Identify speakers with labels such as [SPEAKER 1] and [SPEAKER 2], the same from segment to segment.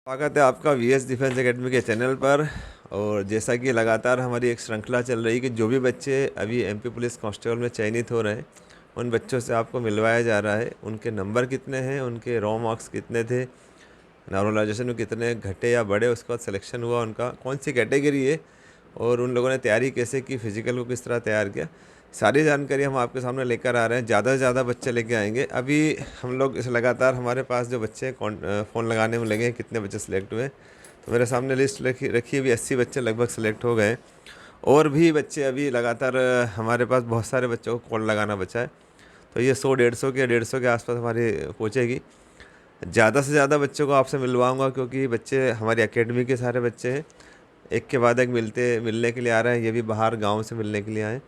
[SPEAKER 1] स्वागत है आपका वीएस डिफेंस एकेडमी के चैनल पर। और जैसा कि लगातार हमारी एक श्रृंखला चल रही है कि जो भी बच्चे अभी एमपी पुलिस कांस्टेबल में चयनित हो रहे हैं उन बच्चों से आपको मिलवाया जा रहा है। उनके नंबर कितने हैं, उनके रॉ मार्क्स कितने थे, नॉर्मलाइजेशन में कितने घटे या बढ़े, उसके बाद सिलेक्शन हुआ उनका, कौन सी कैटेगरी है और उन लोगों ने तैयारी कैसे की, फिजिकल को किस तरह तैयार किया, सारी जानकारी हम आपके सामने लेकर आ रहे हैं। ज़्यादा से ज़्यादा बच्चे लेके आएंगे। अभी हम लोग इस लगातार हमारे पास जो बच्चे फ़ोन लगाने में लगे हैं, कितने बच्चे सेलेक्ट हुए, तो मेरे सामने लिस्ट रखी अभी 80 बच्चे लगभग सेलेक्ट हो गए। और भी बच्चे अभी लगातार हमारे पास बहुत सारे बच्चों को कॉल लगाना बचा है, तो ये 100 150 के आसपास हमारी पहुँचेगी। ज़्यादा से ज़्यादा बच्चों को आपसे मिलवाऊंगा क्योंकि बच्चे हमारी एकेडमी के सारे बच्चे हैं, एक के बाद एक मिलने के लिए आ रहे हैं। ये भी बाहर गांव से मिलने के लिए आए,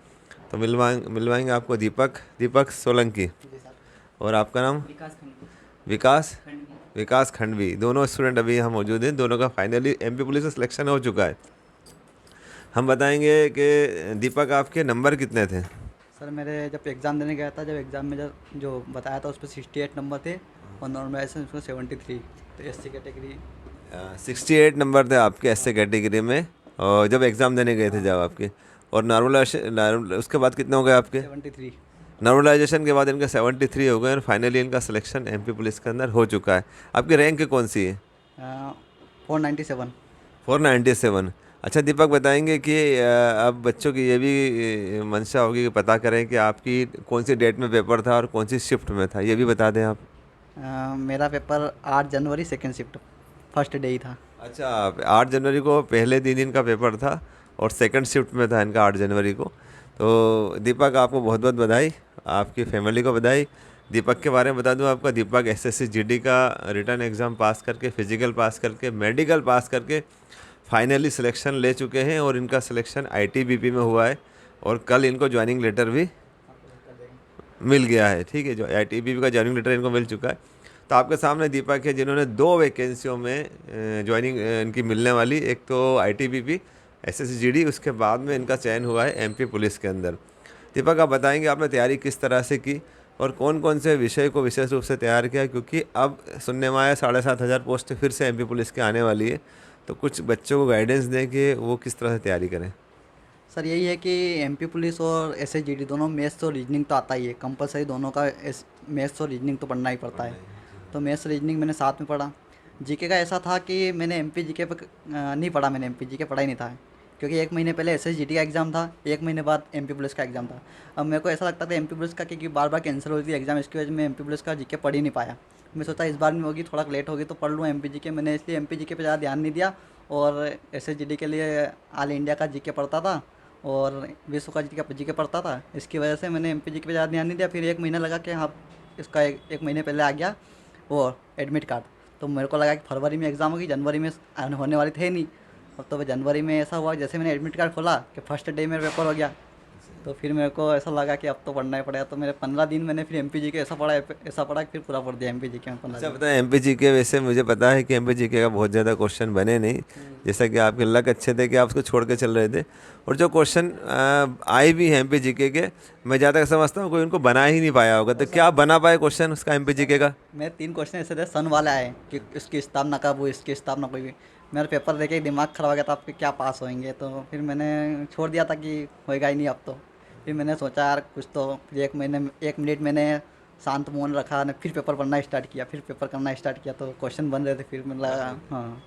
[SPEAKER 1] तो मिलवाएंगे आपको दीपक सोलंकी। और आपका नाम? विकास विकास खंडवी। दोनों स्टूडेंट अभी यहाँ मौजूद हैं। दोनों का फाइनली एमपी पुलिस में सिलेक्शन हो चुका है। हम बताएंगे कि दीपक आपके नंबर कितने थे?
[SPEAKER 2] सर मेरे जब एग्ज़ाम देने गया था, जब एग्ज़ाम में जो बताया था उस पर 68 नंबर थे और नॉर्मलाइजेशन उसमें 73। तो एससी कैटेगरी
[SPEAKER 1] 68 नंबर थे आपके एसए कैटेगरी में, और जब एग्ज़ाम देने गए थे जब आपके। और नॉर्मलाइजेशन उसके बाद कितने हो गए आपके?
[SPEAKER 2] 73।
[SPEAKER 1] नॉर्मलाइजेशन के बाद इनका 73 हो गए और फाइनली इनका सिलेक्शन एमपी पुलिस के अंदर हो चुका है। आपकी रैंक कौन सी है?
[SPEAKER 2] 497।
[SPEAKER 1] 497। अच्छा दीपक, बताएंगे कि अब बच्चों की ये भी मंशा होगी कि पता करें कि आपकी कौन सी डेट में पेपर था और कौन सी शिफ्ट में था, ये भी बता दें आप।
[SPEAKER 2] मेरा पेपर 8 जनवरी सेकेंड शिफ्ट फर्स्ट डे ही था।
[SPEAKER 1] अच्छा, 8 जनवरी को पहले दिन इनका पेपर था और सेकंड शिफ्ट में था इनका 8 जनवरी को। तो दीपक आपको बहुत बहुत बधाई, आपकी फैमिली को बधाई। दीपक के बारे में बता दूं आपका, दीपक एसएससी जीडी का रिटर्न एग्ज़ाम पास करके, फिजिकल पास करके, मेडिकल पास करके फाइनली सिलेक्शन ले चुके हैं और इनका सिलेक्शन आईटीबीपी में हुआ है और कल इनको ज्वाइनिंग लेटर भी मिल गया है। ठीक है, जो आईटीबीपी का ज्वाइनिंग लेटर इनको मिल चुका है। तो आपके सामने दीपक है जिन्होंने 2 वैकेंसियों में ज्वाइनिंग इनकी मिलने वाली, एक तो आईटीबीपी एसएससी जीडी, उसके बाद में इनका चयन हुआ है एमपी पुलिस के अंदर। दीपक, आप बताएंगे आपने तैयारी किस तरह से की और कौन कौन से विषय को विशेष रूप से तैयार किया, क्योंकि अब सुनने में आया 7,500 पोस्ट फिर से एमपी पुलिस के आने वाली है। तो कुछ बच्चों को गाइडेंस दें कि वो किस तरह से तैयारी करें।
[SPEAKER 2] सर यही है कि एमपी पुलिस और एसएसजीडी दोनों मैथ्स और रीजनिंग तो आता ही है कंपलसरी, दोनों का मैथ्स और रीजनिंग तो पढ़ना ही पड़ता है। तो मैथ्स रीजनिंग मैंने साथ में पढ़ा। जीके का ऐसा था कि मैंने एमपी जीके पर नहीं पढ़ा, मैंने एमपी जीके पढ़ा ही नहीं था, क्योंकि 1 महीने पहले एसएसजीडी का एग्ज़ाम था, 1 महीने बाद एमपी पुलिस का एग्ज़ाम था। अब मेरे को ऐसा लगता था एमपी पुलिस का, क्योंकि बार बार कैंसिल हो रही थी एग्ज़ाम, इसकी वजह से मैं एमपी पुलिस का जीके पढ़ ही नहीं पाया। मैं सोचा इस बार में होगी, थोड़ा लेट होगी तो पढ़ लूँ एमपी जीके। मैंने इसलिए एमपी जीके पे ज़्यादा ध्यान नहीं दिया और एसएसजीडी के लिए ऑल इंडिया का जीके पढ़ता था और विश्व का जीके पढ़ता था। इसकी वजह से मैंने एमपी जीके पे ज़्यादा ध्यान नहीं दिया। फिर 1 महीना लगा कि हाँ, इसका एक महीने पहले आ गया वो एडमिट कार्ड। तो मेरे को लगा कि फरवरी में एग्ज़ाम होगी, जनवरी में होने वाली थे नहीं। अब तो जनवरी में ऐसा हुआ, जैसे मैंने एडमिट कार्ड खोला कि फर्स्ट डे मेरा पेपर हो गया। तो फिर मेरे को ऐसा लगा कि अब तो पढ़ना ही पड़ेगा। तो मेरे 15 दिन मैंने फिर एमपी जीके ऐसा पढ़ा कि फिर पूरा पढ़ दिया एमपी जीके में 15
[SPEAKER 1] अच्छा,
[SPEAKER 2] दिन।
[SPEAKER 1] पता है एमपी जीके, वैसे मुझे पता है कि एमपी जीके का बहुत ज़्यादा क्वेश्चन बने नहीं, जैसा कि आपके लक अच्छे थे कि आप उसको छोड़ के चल रहे थे। और जो क्वेश्चन आए भी हैं एमपी जीके के, मैं ज़्यादा तक समझता हूँ कोई उनको बना ही नहीं पाया होगा। तो क्या आप बना पाए क्वेश्चन उसका एमपी जीके का?
[SPEAKER 2] मेरे 3 क्वेश्चन ऐसे थे सन वाले आए कि इसकी स्थापना कब हुई, इसकी स्थापना कोई भी। मेरा पेपर देखे दिमाग खराब हो गया था, आपके क्या पास होएंगे। तो फिर मैंने छोड़ दिया था कि होएगा ही नहीं अब तो। फिर मैंने सोचा यार कुछ तो, फिर 1 मिनट मैंने शांत मौन रखा ने, फिर पेपर पढ़ना स्टार्ट किया, फिर पेपर करना स्टार्ट किया। तो क्वेश्चन बन रहे थे, फिर मैंने लगा हाँ।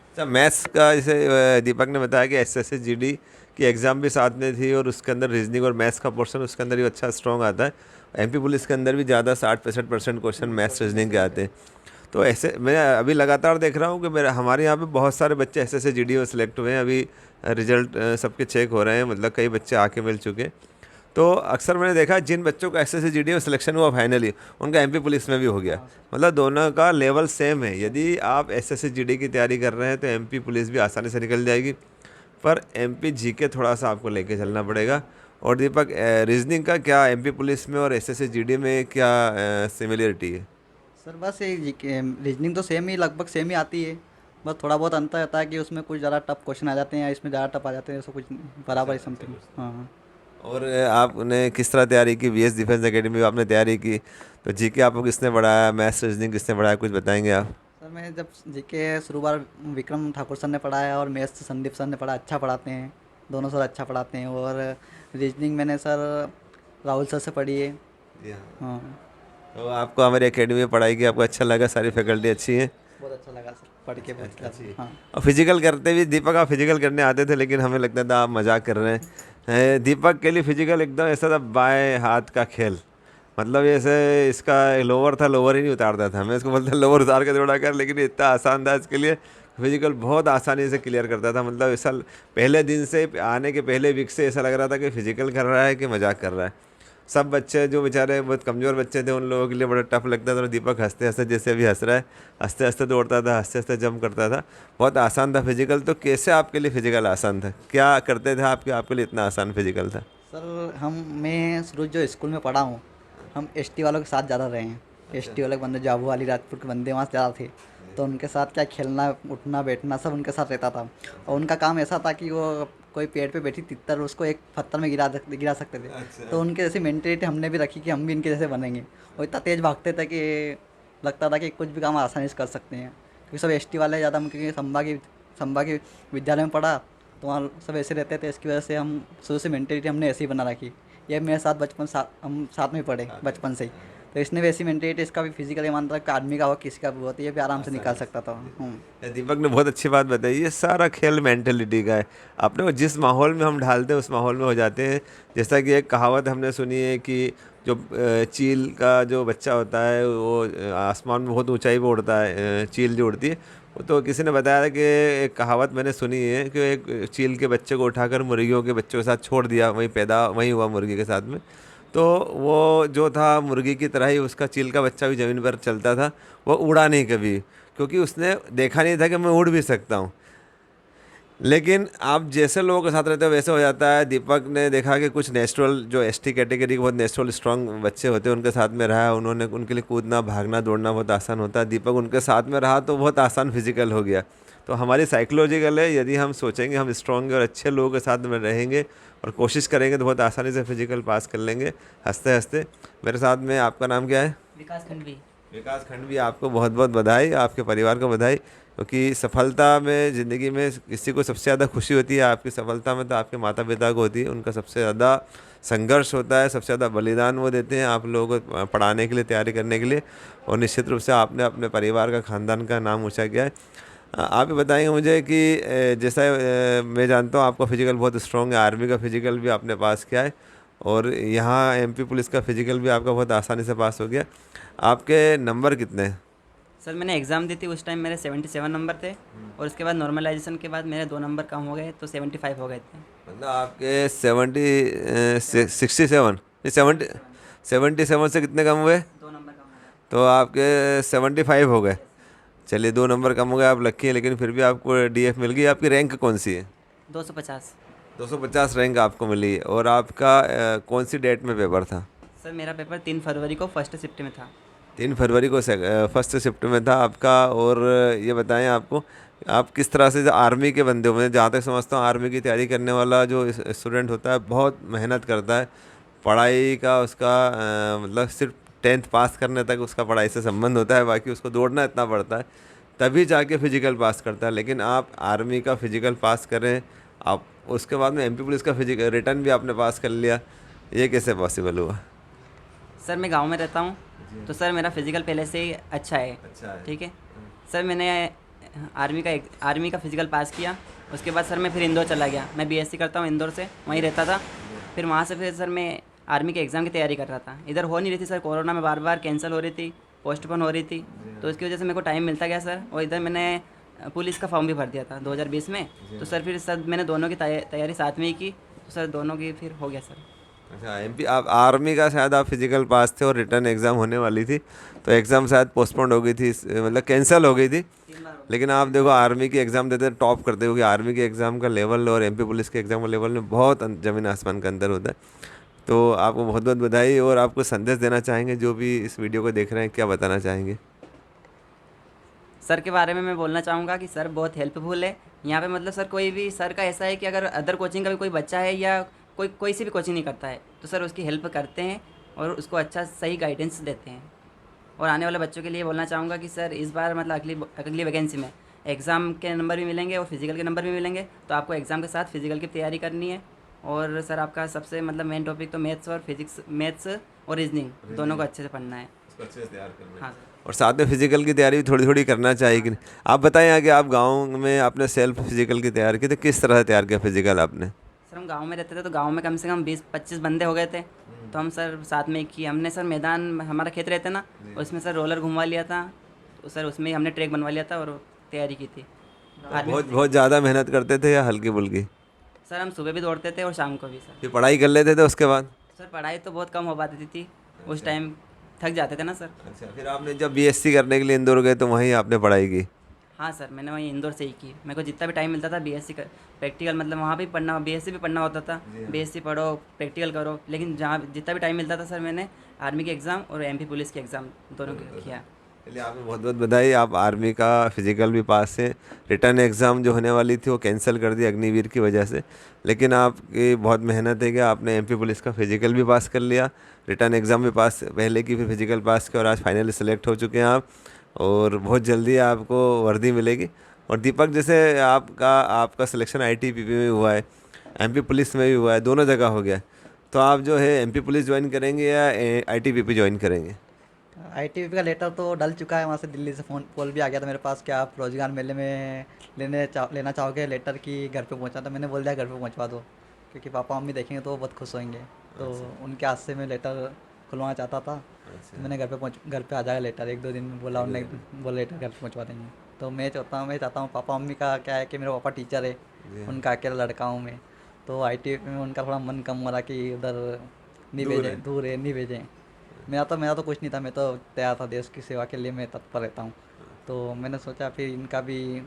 [SPEAKER 1] अच्छा, मैथ्स का जैसे दीपक ने बताया कि एसएससी जीडी की एग्ज़ाम भी साथ में थी और उसके अंदर रीजनिंग और मैथ्स का पोर्शन उसके अंदर भी अच्छा स्ट्रॉन्ग आता है। एमपी पुलिस के अंदर भी ज़्यादा 60-65% क्वेश्चन मैथ्स रीजनिंग के आते हैं। तो ऐसे मैं अभी लगातार देख रहा हूँ कि हमारे यहाँ पे बहुत सारे बच्चे एसएससी जीडी में सिलेक्ट हुए हैं। अभी रिजल्ट सबके चेक हो रहे हैं, मतलब कई बच्चे आके मिल चुके। तो अक्सर मैंने देखा जिन बच्चों का एसएससी जीडी में सिलेक्शन हुआ फाइनली, उनका एमपी पुलिस में भी हो गया। मतलब दोनों का लेवल सेम है। यदि आप एसएससी जीडी की तैयारी कर रहे हैं तो एमपी पुलिस भी आसानी से निकल जाएगी, पर एमपी जीके थोड़ा सा आपको लेके चलना पड़ेगा। और दीपक, रीजनिंग का क्या एमपी पुलिस में और एसएससी जीडी में क्या सिमिलरिटी है?
[SPEAKER 2] सर बस ये रीजनिंग तो सेम ही, लगभग सेम ही आती है। बस थोड़ा बहुत अंतर रहता है कि उसमें कुछ ज़्यादा टफ क्वेश्चन आ जाते हैं या इसमें ज़्यादा टफ आ जाते हैं, ऐसा कुछ बराबर ही समथिंग। हाँ।
[SPEAKER 1] और आपने किस तरह तैयारी की? वीएस डिफेंस एकेडमी में आपने तैयारी की, तो जीके आपको किसने पढ़ाया, मैथ्स रीजनिंग किसने पढ़ाया, कुछ बताएंगे आप?
[SPEAKER 2] सर मैं जब जीके शुरुआत विक्रम ठाकुर सर ने पढ़ाया और मैथ्स संदीप सर ने पढ़ा, अच्छा पढ़ाते हैं, दोनों सर अच्छा पढ़ाते हैं। और रीजनिंग मैंने सर राहुल सर से पढ़ी है।
[SPEAKER 1] जी हाँ।
[SPEAKER 2] हाँ,
[SPEAKER 1] तो आपको हमारी एकेडमी में पढ़ाई की आपको अच्छा लगा, सारी फैकल्टी अच्छी है?
[SPEAKER 2] बहुत अच्छा लगा सर पढ़ के, बहुत
[SPEAKER 1] अच्छी है।
[SPEAKER 2] हाँ।
[SPEAKER 1] और फिजिकल करते भी दीपक, आप फिजिकल करने आते थे लेकिन हमें लगता था आप मजाक कर रहे हैं। दीपक के लिए फिजिकल एकदम ऐसा था, बाएं हाथ का खेल। मतलब ऐसे इसका लोअर था, लोअर ही नहीं उतारता था, मैं इसको बोलता लोअर उतार के दौड़ा कर, लेकिन इतना आसान था इसके लिए। फिजिकल बहुत आसानी से क्लियर करता था। मतलब ऐसा पहले दिन से, आने के पहले वीक से ऐसा लग रहा था कि फिजिकल कर रहा है कि मजाक कर रहा है। सब बच्चे जो बेचारे बहुत कमज़ोर बच्चे थे उन लोगों के लिए बड़ा टफ लगता था, और दीपक हंसते हंसते, जैसे अभी हंस रहा है, हंसते हंसते दौड़ता था, हंसते हंसते जंप करता था। बहुत आसान था फिजिकल। तो कैसे आपके लिए फिजिकल आसान था, क्या करते थे आपके आपके लिए इतना आसान फिजिकल था?
[SPEAKER 2] सर मैं शुरू जो स्कूल में पढ़ा हूँ, हम एसटी वालों के साथ ज़्यादा रहे हैं। एसटी वाले बंदे, जाबू वाली राजपुर के बंदे वहाँ ज़्यादा थे, तो उनके साथ क्या खेलना, उठना बैठना सब उनके साथ रहता था। और उनका काम ऐसा था कि वो कोई पेड़ पे बैठी तितर, उसको एक पत्थर में गिरा सकते थे। तो उनके जैसी मेंटेलिटी हमने भी रखी कि हम भी इनके जैसे बनेंगे। और इतना तेज़ भागते थे कि लगता था कि कुछ भी काम आसानी से कर सकते हैं, क्योंकि सब एसटी वाले ज़्यादा, हम क्योंकि संभा की विद्यालय में पढ़ा, तो वहाँ सब ऐसे रहते थे। इसकी वजह से हम शुरू से मेंटेलिटी हमने ऐसी ही बना रखी। ये मेरे साथ हम साथ में पढ़े बचपन से ही, तो इसने भी ऐसी मेंटेलिटी, इसका भी फिजिकल ये मानता था कि आदमी का हो किसी का भी हो, तो ये भी आराम से निकाल सकता था।
[SPEAKER 1] दीपक ने बहुत अच्छी बात बताई, ये सारा खेल मेंटेलिटी का है। आपने वो जिस माहौल में हम ढालते हैं उस माहौल में हो जाते हैं। जैसा कि एक कहावत हमने सुनी है कि जो चील का जो बच्चा होता है वो आसमान में बहुत ऊंचाई पे उड़ता है, चील जो उड़ती है। वो तो किसी ने बताया था कि एक कहावत मैंने सुनी है कि एक चील के बच्चे को उठाकर मुर्गियों के बच्चों के साथ छोड़ दिया, वहीं पैदा वहीं हुआ मुर्गी के साथ में। तो वो जो था मुर्गी की तरह ही उसका चील का बच्चा भी ज़मीन पर चलता था, वो उड़ा नहीं कभी, क्योंकि उसने देखा नहीं था कि मैं उड़ भी सकता हूँ। लेकिन आप जैसे लोगों के साथ रहते हो वैसे हो जाता है। दीपक ने देखा कि कुछ नेचुरल, जो एसटी कैटेगरी के बहुत नेचुरल स्ट्रांग बच्चे होते हैं, उनके साथ में रहा, उन्होंने उनके लिए कूदना भागना दौड़ना बहुत आसान होता है। दीपक उनके साथ में रहा तो बहुत आसान फिजिकल हो गया। तो हमारी साइकोलॉजिकल है, यदि हम सोचेंगे हम स्ट्रांग और अच्छे लोगों के साथ में रहेंगे और कोशिश करेंगे तो बहुत आसानी से फिजिकल पास कर लेंगे हंसते हंसते। मेरे साथ में, आपका नाम क्या है?
[SPEAKER 2] विकास खंडवी।
[SPEAKER 1] विकास खंडवी, आपको बहुत बहुत बधाई, आपके परिवार को बधाई। क्योंकि सफलता में, ज़िंदगी में किसी को सबसे ज़्यादा खुशी होती है आपकी सफलता में, तो आपके माता पिता को होती है। उनका सबसे ज़्यादा संघर्ष होता है, सबसे ज़्यादा बलिदान वो देते हैं आप लोगों को पढ़ाने के लिए, तैयारी करने के लिए। और निश्चित रूप से आपने अपने परिवार का, ख़ानदान का नाम ऊँचा किया है। आप ये बताएंगे मुझे कि जैसा मैं जानता हूँ आपका फिजिकल बहुत स्ट्रॉन्ग है, आर्मी का फिजिकल भी आपने पास किया है, और यहाँ एमपी पुलिस का फिजिकल भी आपका बहुत आसानी से पास हो गया। आपके नंबर कितने हैं?
[SPEAKER 3] सर मैंने एग्ज़ाम दी थी, उस टाइम मेरे 77 नंबर थे, और उसके बाद नॉर्मलाइजेशन के बाद मेरे 2 नंबर कम हो गए तो 75 हो गए थे।
[SPEAKER 1] मतलब आपके 67 नहीं, 77 से कितने कम हुए?
[SPEAKER 3] 2 नंबर कम हो गए।
[SPEAKER 1] तो आपके 75 हो गए। चलिए 2 नंबर कम हो गए, आप लकी हैं, लेकिन फिर भी आपको डीएफ मिल गई। आपकी रैंक कौन सी है?
[SPEAKER 3] 250।
[SPEAKER 1] 250 रैंक आपको मिली। और आपका कौन सी डेट में पेपर था?
[SPEAKER 3] सर मेरा पेपर 3 फरवरी को फर्स्ट शिफ्ट में था।
[SPEAKER 1] 3 फरवरी को फर्स्ट शिफ्ट में था आपका। और ये बताएं, आपको आप किस तरह से, जो आर्मी के बंदे हो, मैं जहाँ तक समझता हूँ आर्मी की तैयारी करने वाला जो स्टूडेंट होता है बहुत मेहनत करता है। पढ़ाई का उसका मतलब सिर्फ 10th पास करने तक उसका पढ़ाई से संबंध होता है, बाकी उसको दौड़ना इतना पड़ता है तभी जाके फिजिकल पास करता है। लेकिन आप आर्मी का फिजिकल पास करें, आप उसके बाद में एमपी पुलिस का फिजिकल रिटर्न भी आपने पास कर लिया, ये कैसे पॉसिबल हुआ?
[SPEAKER 3] सर मैं गांव में रहता हूँ, तो सर मेरा फिजिकल पहले से ही अच्छा है। ठीक है सर, मैंने आर्मी का फिजिकल पास किया। उसके बाद सर मैं फिर इंदौर चला गया। मैं बीएससी करता हूँ इंदौर से, वहीं रहता था। फिर वहाँ से फिर सर मैं आर्मी के एग्ज़ाम की तैयारी कर रहा था। इधर हो नहीं रही थी सर, कोरोना में बार बार कैंसिल हो रही थी, पोस्टपोन हो रही थी, तो इसकी वजह से मेरे को टाइम मिलता गया सर। और इधर मैंने पुलिस का फॉर्म भी भर दिया था 2020 में। तो सर फिर सर मैंने दोनों की तैयारी साथ में ही की, तो सर दोनों की फिर हो गया सर।
[SPEAKER 1] अच्छा, एमपी आप आर्मी का शायद आप फिजिकल पास थे और रिटर्न एग्ज़ाम होने वाली थी, तो एग्ज़ाम शायद पोस्टपोन्ड हो गई थी, मतलब कैंसिल हो गई थी।
[SPEAKER 3] 3 बार हो
[SPEAKER 1] लेकिन आप देखो आर्मी की एग्ज़ाम देते टॉप करते हो कि आर्मी के एग्ज़ाम का लेवल और एमपी पुलिस के एग्ज़ाम का लेवल में बहुत ज़मीन आसमान का अंतर होता है। तो आपको बहुत बहुत बधाई। और आपको संदेश देना चाहेंगे जो भी इस वीडियो को देख रहे हैं, क्या बताना चाहेंगे?
[SPEAKER 3] सर के बारे में मैं बोलना चाहूँगा कि सर बहुत हेल्पफुल है यहाँ पे। मतलब सर कोई भी सर का ऐसा है कि अगर अदर कोचिंग का भी कोई बच्चा है या कोई सी भी कोचिंग नहीं करता है, तो सर उसकी हेल्प करते हैं और उसको अच्छा सही गाइडेंस देते हैं। और आने वाले बच्चों के लिए बोलना चाहूँगा कि सर इस बार मतलब अगली वैकेंसी में एग्ज़ाम के नंबर भी मिलेंगे और फिज़िकल के नंबर भी मिलेंगे, तो आपको एग्ज़ाम के साथ फिज़िकल की तैयारी करनी है। और सर आपका सबसे मतलब मेन टॉपिक तो मैथ्स और रीजनिंग दोनों को अच्छे से पढ़ना है।
[SPEAKER 1] उसको अच्छे से तैयार करना है।
[SPEAKER 3] हाँ सर।
[SPEAKER 1] और साथ में फिजिकल की तैयारी भी थोड़ी थोड़ी करना चाहिए कि नहीं? आप बताएं आगे, आप गांव में आपने सेल्फ फिजिकल की तैयारी की तो किस तरह से तैयार किया फिजिकल आपने?
[SPEAKER 3] सर हम गांव में रहते थे, तो गांव में कम से कम 20-25 बंदे हो गए थे, तो हम सर साथ में किए हमने। सर मैदान हमारा खेत रहते ना, उसमें सर रोलर घुमवा लिया था, तो सर उसमें ही हमने ट्रैक बनवा लिया था और तैयारी की थी। आर्मी
[SPEAKER 1] बहुत बहुत ज़्यादा मेहनत करते थे या हल्की फुल्की?
[SPEAKER 3] सर हम सुबह भी दौड़ते थे और शाम को भी सर।
[SPEAKER 1] फिर पढ़ाई कर लेते थे उसके बाद?
[SPEAKER 3] सर पढ़ाई तो बहुत कम हो पाती थी उस टाइम, थक जाते थे ना सर।
[SPEAKER 1] अच्छा, फिर आपने जब बीएससी करने के लिए इंदौर गए तो वहीं आपने पढ़ाई की?
[SPEAKER 3] हाँ सर, मैंने वहीं इंदौर से ही की। मेरे को जितना भी टाइम मिलता था बीएससी का प्रैक्टिकल, मतलब वहाँ भी पढ़ना, बीएससी भी पढ़ना होता था। बीएससी पढ़ो, प्रैक्टिकल करो, लेकिन जहाँ जितना भी टाइम मिलता था सर मैंने आर्मी के एग्ज़ाम और एमपी पुलिस के एग्ज़ाम दोनों किया।
[SPEAKER 1] चलिए, आपको बहुत बहुत बधाई, आप आर्मी का फिजिकल भी पास हैं। रिटर्न एग्ज़ाम जो होने वाली थी वो कैंसिल कर दी अग्निवीर की वजह से, लेकिन आपकी बहुत मेहनत है कि आपने एमपी पुलिस का फिजिकल भी पास कर लिया, रिटर्न एग्ज़ाम भी पास पहले की, फिर फिजिकल पास किया और आज फाइनली सेलेक्ट हो चुके हैं आप। और बहुत जल्दी आपको वर्दी मिलेगी। और दीपक, जैसे आपका सिलेक्शन आईटीबीपी में हुआ है, एमपी पुलिस में भी हुआ है, दोनों जगह हो गया है, तो आप जो है एमपी पुलिस ज्वाइन करेंगे या आईटीबीपी ज्वाइन करेंगे?
[SPEAKER 2] आईटीबीपी का लेटर तो डल चुका है, वहाँ से दिल्ली से कॉल भी आ गया था मेरे पास कि आप रोजगार मेले में लेना चाहोगे लेटर की घर पे पहुँचा, तो मैंने बोल दिया घर पे पहुँचवा दो, क्योंकि पापा मम्मी देखेंगे तो वो बहुत खुश होंगे। तो उनके हाथ से मैं लेटर खुलवाना चाहता था, तो मैंने घर पे आ जाएगा लेटर, 1-2 दिन में बोला उन्होंने, बोला लेटर घर पे पहुँचवा देंगे। तो मैं चाहता हूँ पापा मम्मी का क्या है कि मेरे पापा टीचर है, उनका अकेला लड़का हूँ मैं, तो आईटीबीपी में उनका थोड़ा मन कम हो रहा कि उधर नहीं भेजें, दूर है नहीं भेजें। मेरा तो कुछ नहीं था, मैं तो तैयार था, देश की सेवा के लिए मैं तत्पर रहता हूँ। तो मैंने सोचा, फिर इनका भी,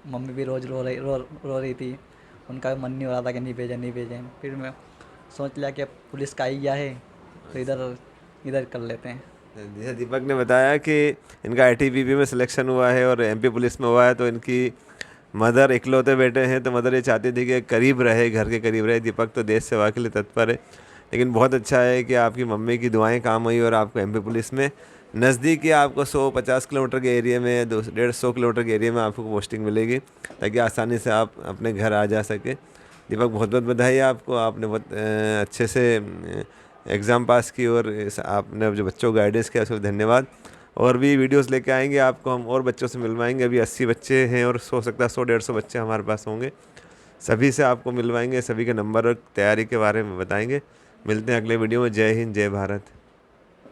[SPEAKER 2] मम्मी भी रोज़ रो रही थी, उनका भी मन नहीं हो रहा था कि नहीं भेजें। फिर मैं सोच लिया कि अब पुलिस का ही गया है तो इधर कर लेते हैं।
[SPEAKER 1] जैसे दीपक ने बताया कि इनका आईटीबीपी में सिलेक्शन हुआ है और एमपी पुलिस में हुआ है, तो इनकी मदर इकलौते बेटे हैं, तो मदर ये चाहती थी कि करीब रहे, घर के करीब रहे। दीपक तो देश सेवा के लिए तत्पर है, लेकिन बहुत अच्छा है कि आपकी मम्मी की दुआएं काम हुई और आपको एमपी पुलिस में नज़दीक ही, आपको 150 किलोमीटर के एरिया में, 150 किलोमीटर के एरिया में आपको पोस्टिंग मिलेगी, ताकि आसानी से आप अपने घर आ जा सके। दीपक, बहुत बहुत बधाई आपको, आपने बहुत अच्छे से एग्ज़ाम पास की और आपने जो बच्चों को गाइडेंस किया उसके लिए धन्यवाद। और भी वीडियोस लेके आएंगे आपको हम, और बच्चों से मिलवाएंगे। अभी 80 बच्चे हैं और हो सकता है 100-150 बच्चे हमारे पास होंगे, सभी से आपको मिलवाएंगे, सभी के नंबर और तैयारी के बारे में बताएंगे। मिलते हैं अगले वीडियो में। जय हिंद, जय भारत।